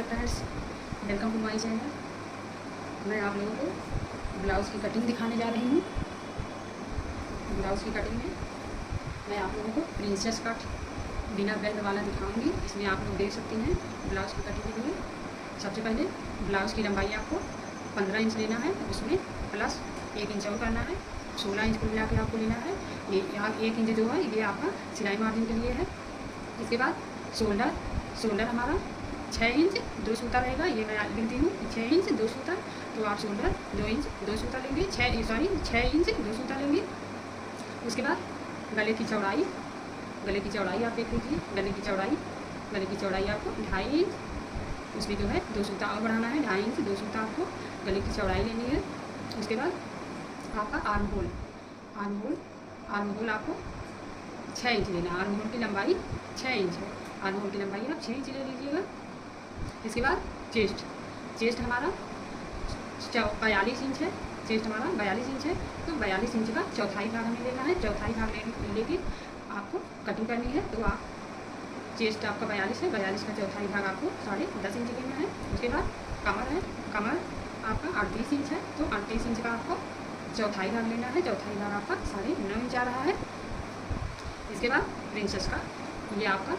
Hello friends, welcome to my channel. मैं आप लोगों को ब्लाउज़ की कटिंग दिखाने जा रही हूँ। ब्लाउज़ की कटिंग में मैं आप लोगों को प्रिंसेस कट बिना बेल्ट वाला दिखाऊंगी। इसमें आप लोग देख सकती हैं ब्लाउज़ की कटिंग के लिए सबसे पहले ब्लाउज़ की लंबाई आपको 15 इंच लेना है, उसमें प्लस 1 इंच और करना है। 16 इंच को मिला के आपको लेना है। ये यहाँ 1 इंच जो है ये आपका सिलाई मार्जिन के लिए है। इसके बाद शोल्डर हमारा 6 इंच 2 सूता रहेगा। ये मैं लिखती हूँ 6 इंच 2 सूता, तो आप शोल्डर 2 इंच 2 सूता लेंगे, 6 इंच 2 सूता लेंगे। उसके बाद गले की चौड़ाई आप देख लीजिए। गले की चौड़ाई आपको 2.5 इंच, उसमें जो है 2 सूता और बढ़ाना है। 2.5 इंच 2 सूता आपको गले की चौड़ाई लेनी है। उसके बाद आपका आर्म होल आपको 6 इंच लेना है। आर्म होल की लंबाई 6 इंच है। आर्म होल की लंबाई आप 6 इंच ले लीजिएगा। इसके बाद चेस्ट हमारा 42 इंच है। चेस्ट हमारा 42 इंच है, तो 42 इंच का चौथाई भाग हमें लेना है। चौथाई भाग लेके आपको कटिंग करनी है। तो आप चेस्ट आपका 42 है, 42 का चौथाई भाग आपको 10.5 इंच लेना है। उसके बाद कमर आपका 38 इंच है, तो 38 इंच का आपको चौथाई भाग लेना है। चौथाई भाग आपका 9.5 इंच आ रहा है। इसके बाद प्रिंसेस कट, ये आपका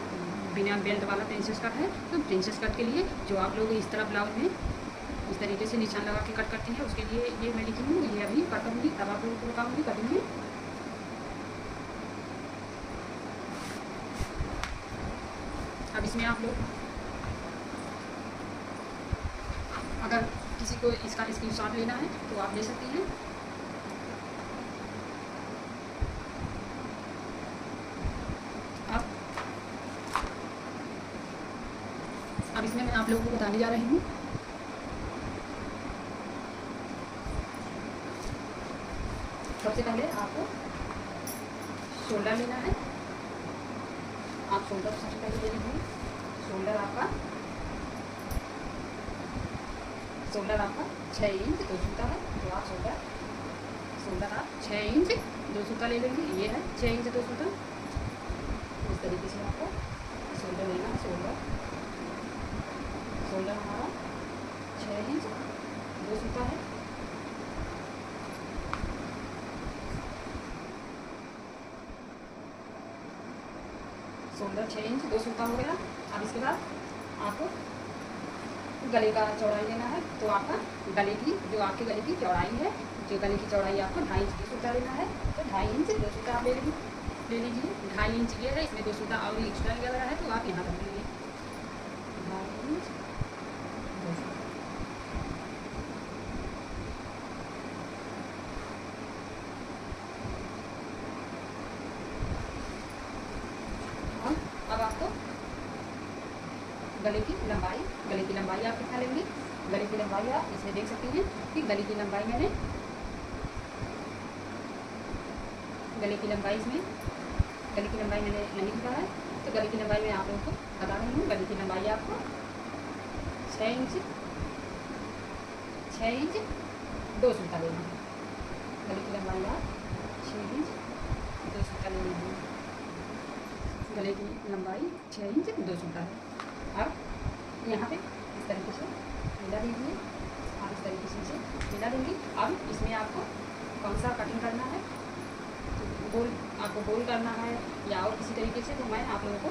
बिना बेल्ट वाला प्रिंसेस कट है। तो प्रिंसेस कट के लिए जो आप लोग इस तरह ब्लाउज में इस तरीके से निशान लगा के कट करती हैं, उसके लिए ये मैं लिखी हूँ। ये अभी कट करूँगी, तब आप लोगों को बताऊँगी कटिंग में। अब इसमें आप लोग अगर किसी को इसका स्क्रीनशॉट लेना है तो आप ले सकती हैं। अब इसमें मैं आप लोगों को बताने जा रही हूँ। सबसे पहले आपको शोल्डर लेना है। आप शोल्डर सबसे पहले ले लीजिए। शोल्डर आपका 6 इंच 2 सूता है, तो आप शोल्डर आप 6 इंच 2 सूता ले लेंगे। ये है 6 इंच 2 सूता। इस तरीके से आपको शोल्डर लेना है। शोल्डर हमारा 6 इंच 2 सूता है। शोल्डर 6 इंच 2 सूता हो गया। अब इसके बाद आपको गले का चौड़ाई लेना है। तो आपका गले की चौड़ाई है, जो गले की चौड़ाई आपको 2.5 इंच 2 सूता लेना है। तो 2.5 इंच 2 सूता आप ले लीजिए। 2.5 इंच ये है, इसमें 2 सूता और एक्स्ट्रा लगा रहा है, तो आप यहाँ रख लीजिए 2.5 इंच 2 सूता। अब आपको गले की लंबाई आप कितना लेंगे। गले की लंबाई आप इसमें देख सकते हैं कि गले की लंबाई मैंने नहीं लिखा है। तो गले की लंबाई मैं आप लोगों को बता रही हूँ। गले की लंबाई आपको 6 इंच 2 सूता लेना है। गले की लंबाई आप 6 इंच 2 सूता ले लीजिए। गले की लंबाई 6 इंच 2 सूता है। अब यहाँ पे इस तरीके से मिला दीजिए। आप इस तरीके से इसे मिला देंगे। अब इसमें आपको कौन सा कटिंग करना है, तो आपको गोल करना है या और किसी तरीके से, तो मैं आप लोगों को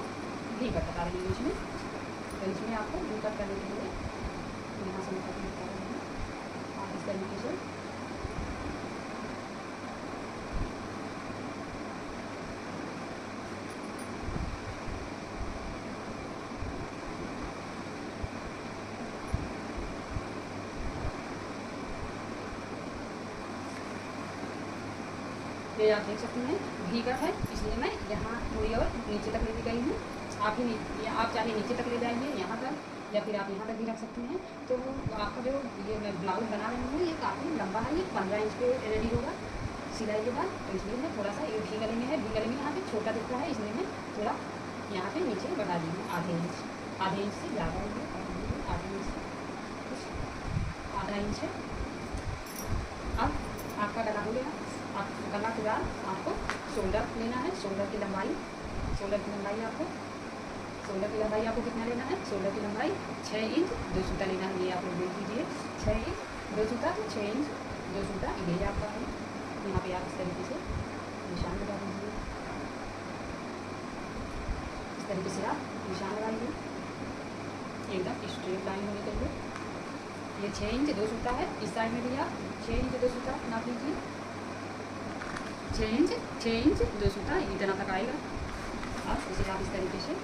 भी कट बता रही हूँ इसमें। तो इसमें आपको भी कट करने के लिए यहाँ से मैं कटिंग कर रही हूँ। आप इस तरीके से ये आप देख सकते हैं भी कट है, इसलिए मैं यहाँ थोड़ी और नीचे तक लेके गई हूँ। आप चाहे नीचे तक ले जाइए यहाँ तक, या फिर आप यहाँ तक भी रख सकते हैं। तो आपका जो ये मैं ब्लाउज बना रही हूँ ये काफ़ी लंबा है। ये 15 इंच पे रेडी होगा सिलाई के बाद। तो इसलिए मैं थोड़ा सा ये भी गले में है, भी गले में यहाँ पे छोटा दिखता है, इसलिए मैं थोड़ा यहाँ पे नीचे बढ़ा दी हूँ आधे इंच से ज़्यादा है। आधा इंच है। अब आपका गला हो गया। आप गला के बाद आपको शोल्डर लेना है। शोल्डर की लंबाई आपको शोल्डर की लंबाई आपको कितना लेना है, शोल्डर की लंबाई 6 इंच 2 सूता लेना है। ये आप लोग देख लीजिए 6 इंच 2 सूता, 6 इंच 2 सूता ये आपका है। यहाँ पे आप इस तरीके से निशान लगा दीजिए, इस तरीके से आप निशान लगाइए एकदम स्ट्रेट लाइन होने के लिए। ये 6 इंच 2 सूता है, इस साइड में भी आप 6 इंच 2 सूता नाप लीजिए, 6 इंच 2 सूता इतना तक आएगा। अब इसे आप इस तरीके से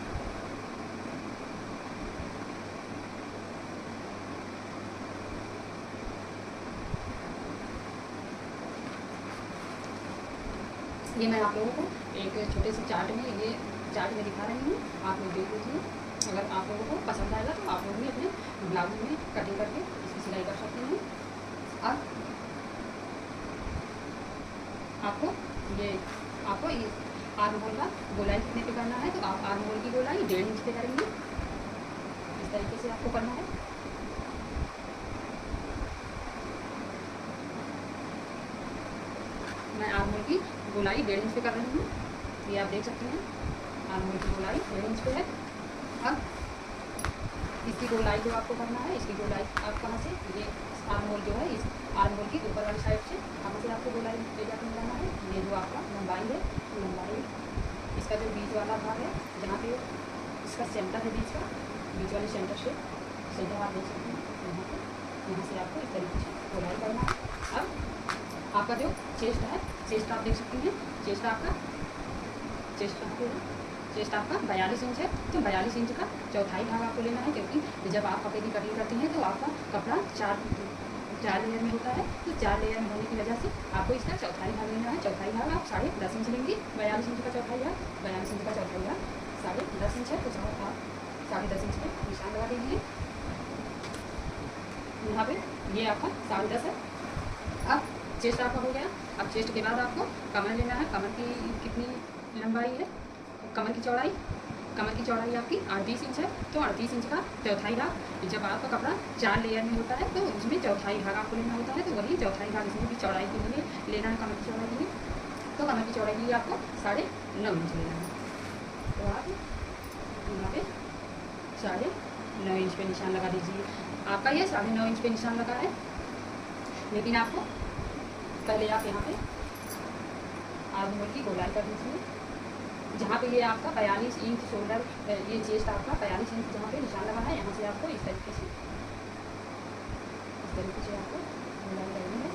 ये मैं आप लोगों को एक छोटे से चार्ट में दिखा रही हूँ, आप लोग देख लीजिए। अगर आप लोगों को पसंद आएगा तो आप लोग भी अपने ब्लाउज में कटिंग करके इसकी सिलाई कर सकते हैं। अब आपको ये आर्म होल का गोलाई कितने पे करना है, तो आप आर्म होल की गोलाई 1.5 इंच पे करेंगे। इस तरीके से आपको करना है। मैं आर्म होल की गोलाई 1.5 इंच पे कर रही हूँ, ये आप देख सकते हैं। आर्म होल की गोलाई 1.5 इंच पे है। अब इसकी गोलाई जो आपको करना है, इसकी गोलाई आप कहाँ से, ये आर्म होल जो है इस आर्म होल की ऊपर वाली साइड से कहाँ से आपको गोलाई ले जाकर मिलाना है। ये जो आपका लंबाई है, लंबाई इसका जो बीच वाला भाग है, जहाँ पे इसका सेंटर है, बीच वाले सेंटर से सीधा आप देख सकते हैं। यहाँ से आपको इस तरीके से गोलाई करना है। अब आपका जो चेस्ट है, चेस्ट आप देख सकते हैं। चेस्ट आपका 42 इंच है, तो 42 इंच का चौथाई भाग आपको लेना है, क्योंकि जब आप कपड़े की कटिंग करती हैं तो आपका कपड़ा चार लेयर में होता है। तो 4 लेयर में होने की वजह से आपको इसका चौथाई भाग लेना है। चौथाई भाग आप 10.5 इंच लेंगे। 42 इंच का चौथाई भाग 10.5 इंच है, तो आप 10.5 इंच पे निशान लगा दीजिए। यहाँ पे ये आपका 10.5 है। अब चेस्ट आपका हो गया। अब चेस्ट के बाद आपको कमर लेना है। कमर की कितनी लंबाई है, कमर की चौड़ाई आपकी 38 इंच है। तो 38 इंच का चौथाई भाग, जब आपका कपड़ा 4 लेयर में होता है तो उसमें चौथाई भाग आपको लेना होता है, तो वही चौथाई भाग इसमें भी चौड़ाई के लिए लेना है, कमर की चौड़ाई के लिए। तो कमर की चौड़ाई के लिए आपको 9.5 इंच लेना है। तो आप यहाँ पे 9.5 इंच पे निशान लगा दीजिए। आपका ये 9.5 इंच पे निशान लगा है, लेकिन आपको पहले आप यहाँ पे आर्म होल की गोलाई कर दीजिए। जहाँ पे ये आपका 42 इंच शोल्डर, ये चेस्ट आपका 42 इंच जहाँ पे निशान लगा है, यहाँ से आपको इस तरीके से आपको गोलाई करनी है।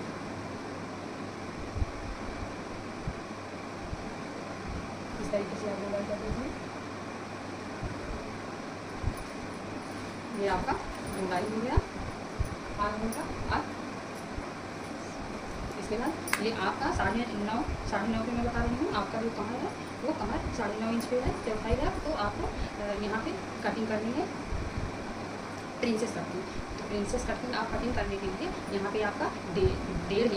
इस तरीके से आप गोलाई कर दीजिए। ये आपका गोलाई हो गया आर्म होल का। अब इसके बाद ये आपका 9.5 पे मैं बता रही हूँ। आपका जो कमर है वो कमर 9.5 इंच पे है, चौथाई है। तो आपको यहाँ पे कटिंग करनी है प्रिंसेस कटिंग। तो प्रिंसेस कटिंग आप कटिंग करने के लिए यहाँ पे आपका 1.5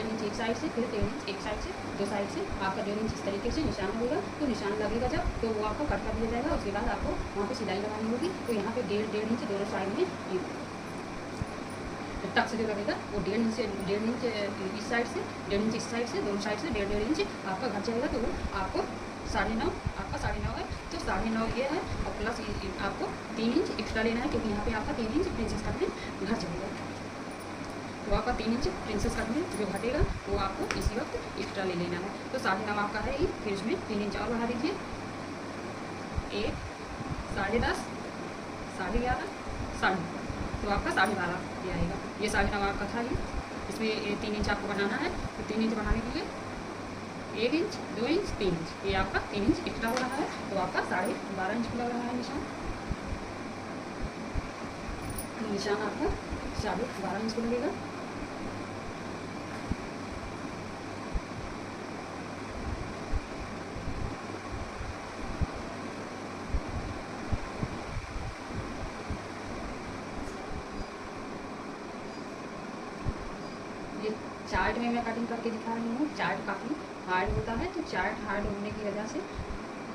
इंच एक साइड से, फिर 1.5 इंच एक साइड से, 2 साइड से आपका 1.5 इंच इस तरीके से निशान होगा। तो निशान लगेगा जब, तो वो आपको कट कर दिया जाएगा। उसके बाद आपको वहाँ पे सिलाई लगानी होगी। तो यहाँ पे 1.5 इंच दोनों साइड में टक्स जो लगेगा वो 1.5 इंच इस साइड से, 1.5 इंच इस साइड से, दोनों साइड से 1.5 इंच आपका घट जाएगा। तो वो आपको 9.5 आपका 9.5 है, तो 9.5 ये है। और प्लस आपको 3 इंच एक्स्ट्रा लेना है, क्योंकि यहाँ पे आपका 3 इंच प्रिंसेस कट में घट जाएगा। तो आपका 3 इंच प्रिंसेस कट में जो घटेगा वो आपको इसी वक्त एक्स्ट्रा ले लेना है। तो 9.5 आपका है, फिर इसमें 3 इंच और बढ़ा दीजिए। 1, 10.5, 11.5, 12.5, तो आपका 12.5 ये आएगा। ये 9.5 आपका था ही। इसमें 3 इंच आपको बढ़ाना है। तो 3 इंच बढ़ाने के लिए 1 इंच, 2 इंच, 3 इंच, ये आपका 3 इंच एक्स्ट्रा हो रहा है। तो आपका 12.5 इंच लग रहा है निशान। निशान आपका 12.5 इंच को लगेगा। चार्ट में मैं कटिंग करके दिखा रही हूँ। चार्ट काफ़ी हार्ड होता है, तो चार्ट हार्ड होने की वजह से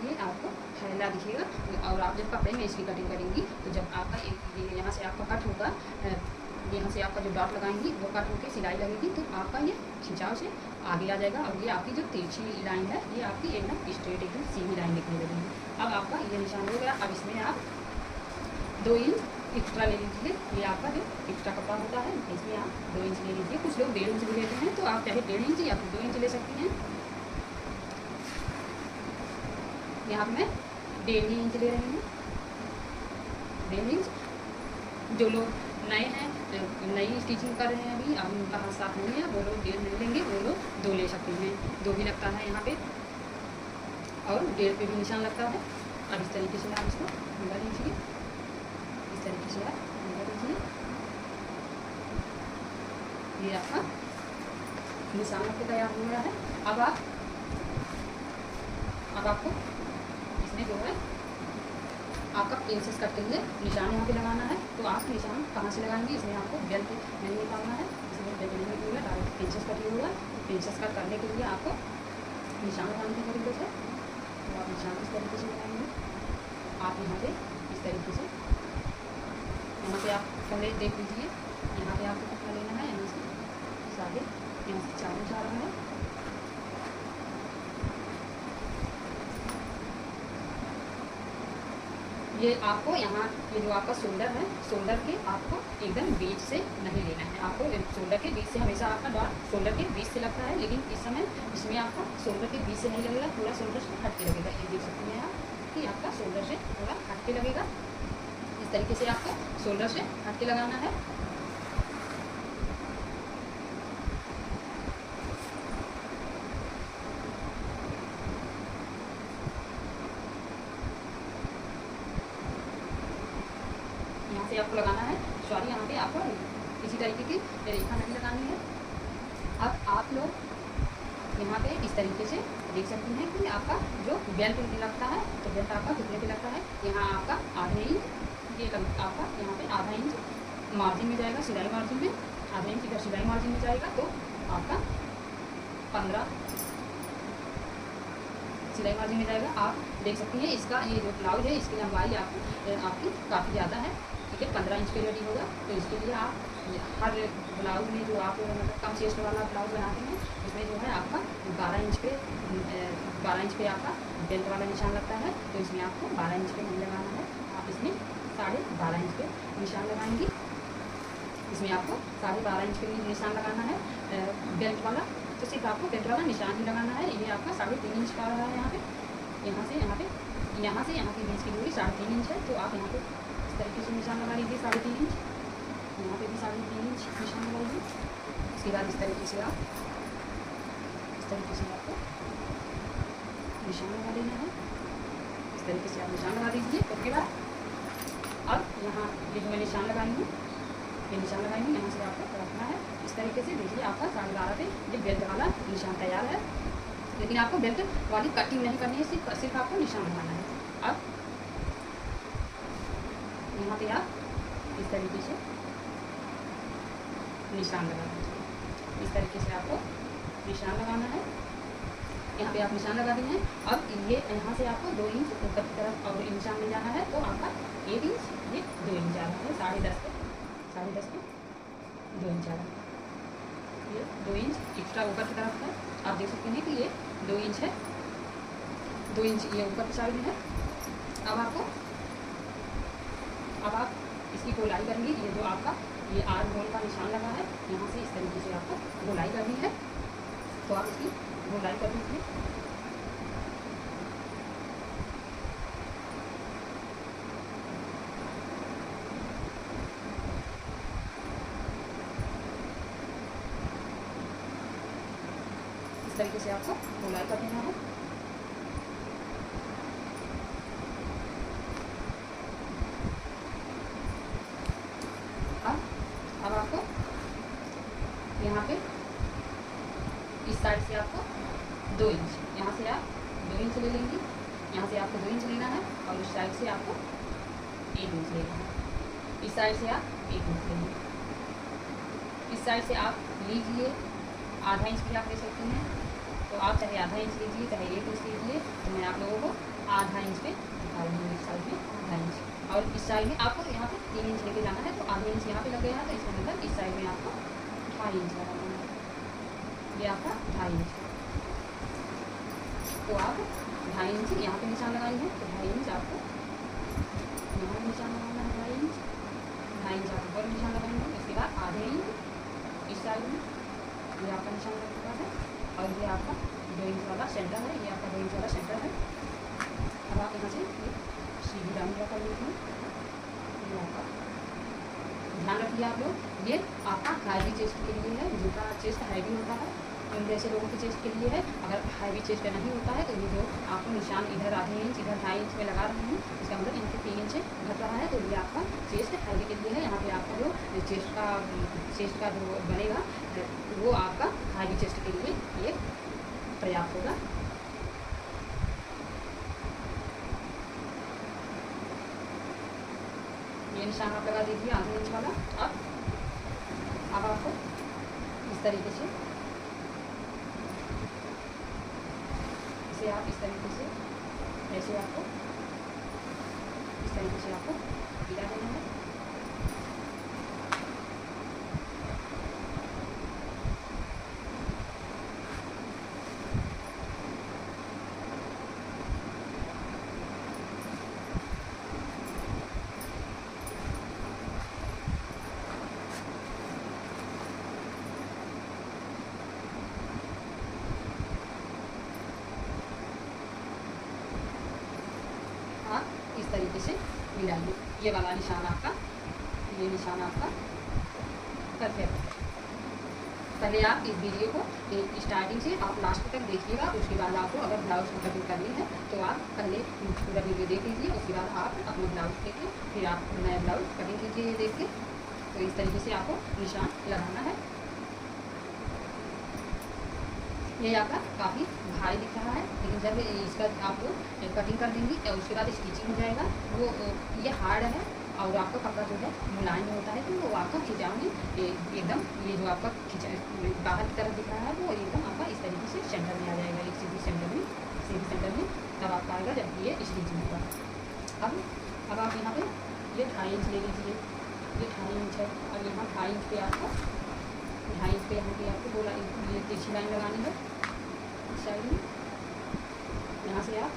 ये आपको फैला दिखेगा। और आप जब कपड़े में इसकी कटिंग करेंगी, तो जब आपका ये यहाँ से आपका कट होगा, यहाँ से आपका जो डॉट लगाएंगी वो कट होकर सिलाई लगेगी, तो आपका ये खिंचाव से आगे आ जाएगा और ये आपकी जो तिरछी लाइन है ये आपकी एकदम स्ट्रेट एकदम सीधी लाइन दिखने लगेगी। अब आपका ये निशान हो गया। अब इसमें आप 2 इंच एक्स्ट्रा ले लीजिए। ये आपका जो एक्स्ट्रा कपड़ा होता है इसमें आप 2 इंच ले लीजिए। कुछ लोग 1.5 इंच भी लेते हैं, तो आप चाहे 1.5 इंच या फिर 2 इंच ले सकती हैं। यहाँ मैं 1.5 इंच ले रही हूँ, 1.5 इंच। जो लोग नए हैं, नई स्टिचिंग कर रहे हैं, अभी अब उनका हाथ साफ नहीं है, वो लोग 1.5 नहीं लेंगे, वो लोग 2 ले सकते हैं। 2 भी लगता है यहाँ पे और 1.5 पे भी निशान लगता है। अब इस तरीके से आप इसको लगा लीजिए, इस तरीके से आप लगा लीजिए। ये आपका निशान आपके तैयार हो गया है। अब आपको इसमें जो है आपका प्रिंसेस कट के लिए निशान यहाँ पे लगाना है। तो आप निशान कहाँ से लगाएंगे, इसमें आपको बेल्ट नहीं निकालना है, इसमें बेल्ट नहीं होगा, डायरेक्ट प्रिंसेस कट ही होगा। प्रिंसेस कट करने के लिए आपको निशान लगाने की तरीके से, तो आप निशान इस तरीके से लगाएंगे। आप यहाँ पे इस तरीके से, यहाँ पे आप पहले देख लीजिए, यहाँ पे आपको कपड़ा लेना है, यहाँ से साढ़े, यहाँ से 4 इंच आ रहा है। ये आपको यहाँ ये जो आपका शोल्डर है, शोल्डर के आपको एकदम बीच से नहीं लेना है। आपको शोल्डर के बीच से हमेशा आपका डॉट शोल्डर के बीच से लगता है, लेकिन इस समय इसमें आपका शोल्डर के बीच से नहीं लगेगा, थोड़ा शोल्डर से हट के लगेगा। ये देख सकते हैं आप कि आपका शोल्डर से थोड़ा हट के लगेगा। इस तरीके से आपको शोल्डर से हट के लगाना है। यहाँ से आपको लगाना है, सॉरी यहाँ पे आपको किसी तरीके की रेखा नहीं लगानी है। अब आप लोग यहाँ पे इस तरीके से देख सकते हैं कि आपका जो बेल्ट लगता है, तो बेल्ट आपका कितने पे लगता है। यहाँ आपका आधे इंच ये आपका यहाँ पे आधा इंच मार्जिन में जाएगा, सिलाई मार्जिन में आधा इंच इधर सिलाई मार्जिन में जाएगा, तो आपका 15 सिलाई मार्जिन में जाएगा। आप देख सकते हैं इसका ये जो ब्लाउज है इसकी लंबाई आपकी काफ़ी ज़्यादा है, ठीक है, 15 इंच पे रेडी होगा। तो इसके लिए आप हर ब्लाउज में जो आप मतलब कम चेस्ट वाला ब्लाउज बनाते हैं उसमें जो है आपका 12 इंच पे आपका बेल्ट वाला निशान लगता है, तो इसमें आपको 12 इंच पे नहीं लगाना है। आप इसमें 12.5 इंच पे निशान लगाएंगे। इसमें आपको 12.5 इंच पे निशान लगाना है बेल्ट वाला, तो सिर्फ आपको बेल्ट वाला निशान ही लगाना है। ये आपका 3.5 इंच का आ रहा है। यहाँ पे यहाँ से यहाँ के बीच की दूरी 3.5 इंच है, तो आप यहाँ पे इस तरीके से निशान लगा लीजिए 3.5 इंच। यहाँ पे भी 3.5 इंच निशान लगाइए। उसके बाद इस तरीके से आपको निशान लगा देना है। इस तरीके से आप निशान लगा दीजिए। उसके बाद अब यहाँ ये जो मैं निशान लगाई हूँ, ये निशान लगाएंगे, यहाँ से आपको रखना है इस तरीके से। देखिए आपका 12.5 पे ये बेल्ट वाला निशान तैयार है, लेकिन आपको बेल्ट वाली कटिंग नहीं करनी है, सिर्फ आपको निशान लगाना है। अब यहाँ पे आप इस तरीके से निशान लगा दीजिए। इस तरीके से आपको निशान लगाना है। यहाँ पे आप निशान लगा दिए हैं। अब ये यहाँ से आपको 2 इंच ऊपर की तरफ और निशान ले जाना है, तो आपका 1 इंच ये 2 इंच आ रहा है। 10.5 पे 2 इंच आ रहा है। ये 2 इंच एक्स्ट्रा ऊपर की तरफ है। आप देख सकते हैं कि ये 2 इंच है, 2 इंच ये ऊपर की साइड में है। अब आप इसकी गोलाई करेंगे। ये जो आपका ये आर्म होल का निशान लगा है, यहाँ से इस तरीके से आपको गोलाई करनी है, तो आप इसकी गोलाई कर दीजिए। इस तरीके से आपको गोलाई कर देना है। अब आपको यहाँ पे इस साइड से आपको 2 इंच, यहाँ से आप 2 इंच ले लेंगी, यहाँ से आपको 2 इंच लेना है और इस साइड से आपको 1 इंच लेना है। इस साइड से आप 1 इंच लेंगे। इस साइड से आप लीजिए आधा इंच भी आप ले सकते हैं, तो आप चाहे आधा इंच लीजिए चाहे 1 इंच लीजिए। तो मैं आप लोगों को आधा इंच पे दिखा रही हूँ। इस साइड में आधा इंच और इस साइड में आपको यहाँ पे 3 इंच लेके जाना है, तो आधा इंच यहाँ पे लग गया है, तो इसका मतलब इस आपका 2.5 इंच है। तो आप 2.5 इंच यहाँ पे निशान लगाएंगे तो 2.5 इंच आपको यहाँ निशान लगाना है, 2.5 इंच, 2.5 इंच आप ऊपर निशान लगाएंगे। उसके बाद आधे इंच इस साइड में ये आपका निशान लग चुका है और ये आपका 2 इंच वाला सेंटर है, ये आपका 2 इंच वाला सेंटर है। अब आप यहाँ से सीधी डाउन कर लेते हैं। ये आपका ध्यान रखिए आप लोग, ये आपका हैवी चेस्ट के लिए है, जिनका चेस्ट हैवी होता है उन जैसे लोगों के चेस्ट के लिए है। अगर हैवी चेस्ट नहीं होता है तो ये जो आपको निशान इधर आधे इंच इधर 2.5 इंच में लगा रहे हैं, इसका मतलब इनके 3 इंच घट रहा है, तो ये आपका चेस्ट हैवी के लिए है। यहाँ पे आपका जो चेस्ट का जो बनेगा वो आपका हैवी चेस्ट के लिए ये पर्याप्त होगा। ये निशान आप लगा दीजिए आधे इंच वाला। अब आपको इस तरीके से इसे आप इस तरीके से ऐसे आपको इस तरीके से आपको गिरा देना है। आप इस तरीके से मिलाइए। ये वाला निशान आपका, ये निशान आपका परफेक्ट। पहले आप इस वीडियो को स्टार्टिंग से आप लास्ट तक देखिएगा। उसके बाद आपको अगर ब्लाउज की कटिंग करनी है तो आप पहले पूरा वीडियो देख लीजिए। उसके बाद आप अपना ब्लाउज देखिए, फिर आप नया ब्लाउज कटिंग कीजिए देख के। तो इस तरीके से आपको निशान लगाना है। ये आपका काफ़ी भारी दिख रहा है, लेकिन जब इसका आप कटिंग कर देंगी तो उसके बाद स्टिचिंग हो जाएगा। वो ये हार्ड है और आपका कपड़ा जो है मुलायम होता है, तो वो आपका खिंचाव में एकदम ये जो आपका बाहर की तरफ दिख रहा है वो एकदम आपका इस तरीके से सेंटर में आ जाएगा, एक सीधी सेंटर में तब आपका आएगा जब ये स्टिचिंग होगा। अब आप यहाँ पे ये 2.5 इंच ले लीजिए, ये 2.5 इंच है और यहाँ 2.5 इंच पे आपको 2.5 इंच पे यहाँ पे आपको बोला ये तिरछी लाइन लगानी है इस साइड में। यहाँ से आप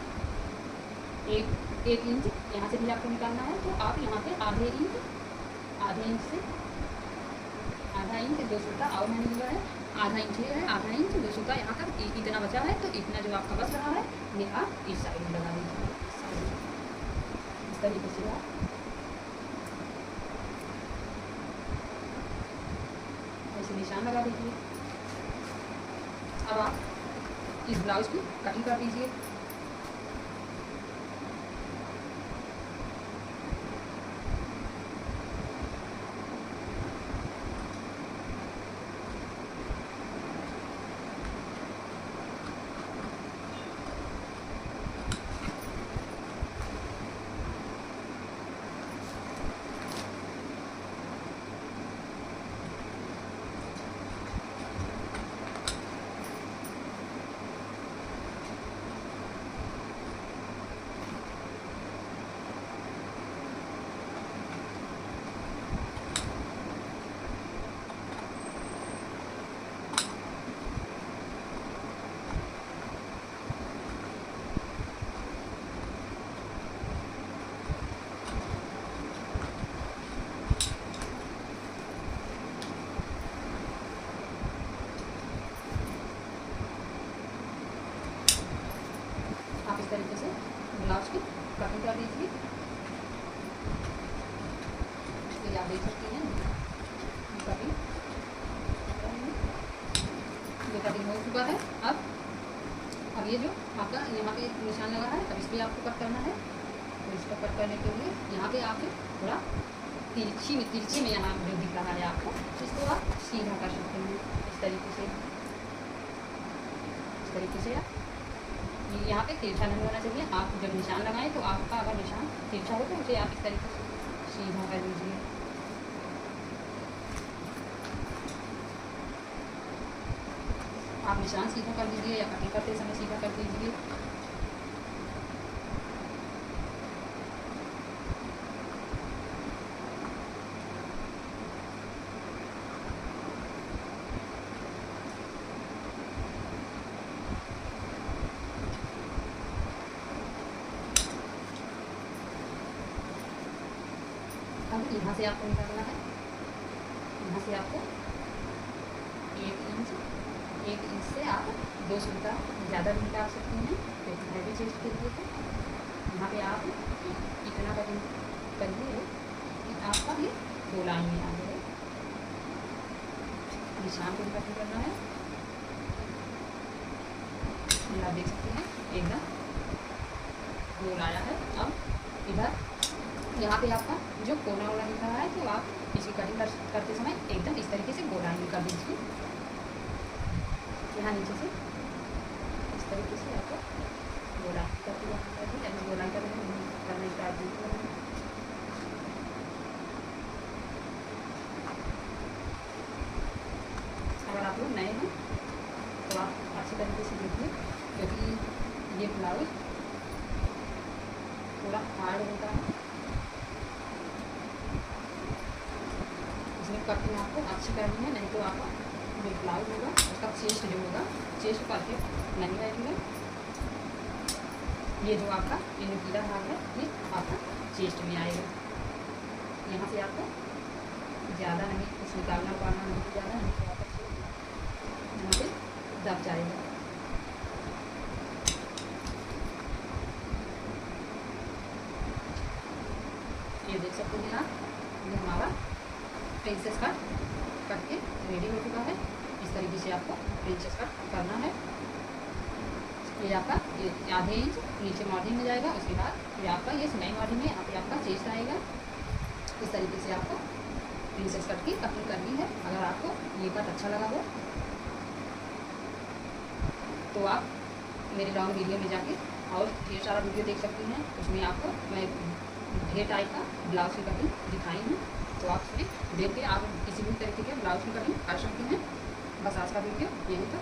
एक इंच यहाँ से भी आपको निकालना है, तो आप यहाँ पे आधे इंच से आधा इंच 2 सूता और मैंने लिया है, आधा इंच लिया है, आधा इंच 2 सूता यहाँ तक इतना बचा है। तो इतना जो आपका बच रहा है ये आप इस साइड में लगा दीजिए, इस तरीके से आप ऐसे निशान लगा दीजिए। अब आप इस ब्लाउज की कटिंग कर दीजिए। इस तरीके से ब्लाउज की कटिंग कर दीजिए। ये आप देख सकते हैं कटिंग, ये कटिंग हो चुका है। अब ये जो आपका यहाँ पे निशान लगा है, अब इस पर आपको कट करना है। तो इसको कट करने के लिए यहाँ पे आप थोड़ा तिरछी में यहाँ जो दिख रहा है आपको, इसको आप सीधा कर सकते हैं इस तरीके से आप यहाँ पे तिरछा नहीं होना चाहिए। आप जब निशान लगाएं तो आपका अगर निशान तिरछा हो तो उसे आप इस तरीके से सीधा कर लीजिए। आप निशान सीधा कर लीजिए या कटिंग करते समय सीधा कर दीजिए। यहाँ से आपको निकालना है, यहाँ से आपको 1 इंच से आप 2 सूता ज़्यादा भी निकाल सकते हैं, तो हैवी चेस्ट के लिए। तो यहाँ पे आप इतना कटिंग करिए कि आपका ये 2 लाइन में आ जाए। निशान को भी कटिंग करना है, ये आप देख सकते हैं एकदम गोल आया है। अब इधर यहाँ पे आपका जो कोना वाला दिख रहा है, तो आप इसकी कटिंग करते समय एकदम इस तरीके से गोलाई कर दीजिए। यहाँ नीचे से इस तरीके से आपको गोलाई करके गोलाई करना स्टार्ट कीजिए। अगर आप लोग नए हैं तो आप अच्छी तरीके से देखिए, क्योंकि ये ब्लाउज थोड़ा हार्ड होता है, इसमें कटिंग आपको अच्छी करनी है, नहीं तो आपका जो ब्लाउज होगा उसका चेस्ट जो होगा, चेस्ट परफेक्ट नहीं बैठेगा। ये जो आपका ये नुकीला भाग है ये आपका चेस्ट में आएगा। यहाँ से आपको ज़्यादा नहीं कुछ निकालना पाना नहीं, ज़्यादा नहीं, तो आपका यहाँ पे दब जाएगा। ये देख सकते हैं आप, ये हमारा प्रिंसेस कट कट के रेडी हो चुका है। इस तरीके से आपको प्रिंसेस कट करना है। ये आपका ये आधे इंच नीचे मार्जिन में जाएगा, उसके बाद ये आपका ये सिलाई मार्जिन में यहाँ पे आपका चेस्ट आएगा। इस तरीके से आपको प्रिंसेस कट की कटिंग करनी है। अगर आपको ये कट अच्छा लगा हो तो आप मेरे लॉन्ग वीडियो में जाके और ढेर सारा वीडियो देख सकते हैं। उसमें आपको मैं ढेर टाइप का ब्लाउज की कटिंग दिखाई हूँ, तो आप उसमें देख के आप किसी भी तरीके के ब्लाउज की कटिंग कर सकते हैं। बस आज का वीडियो यही था।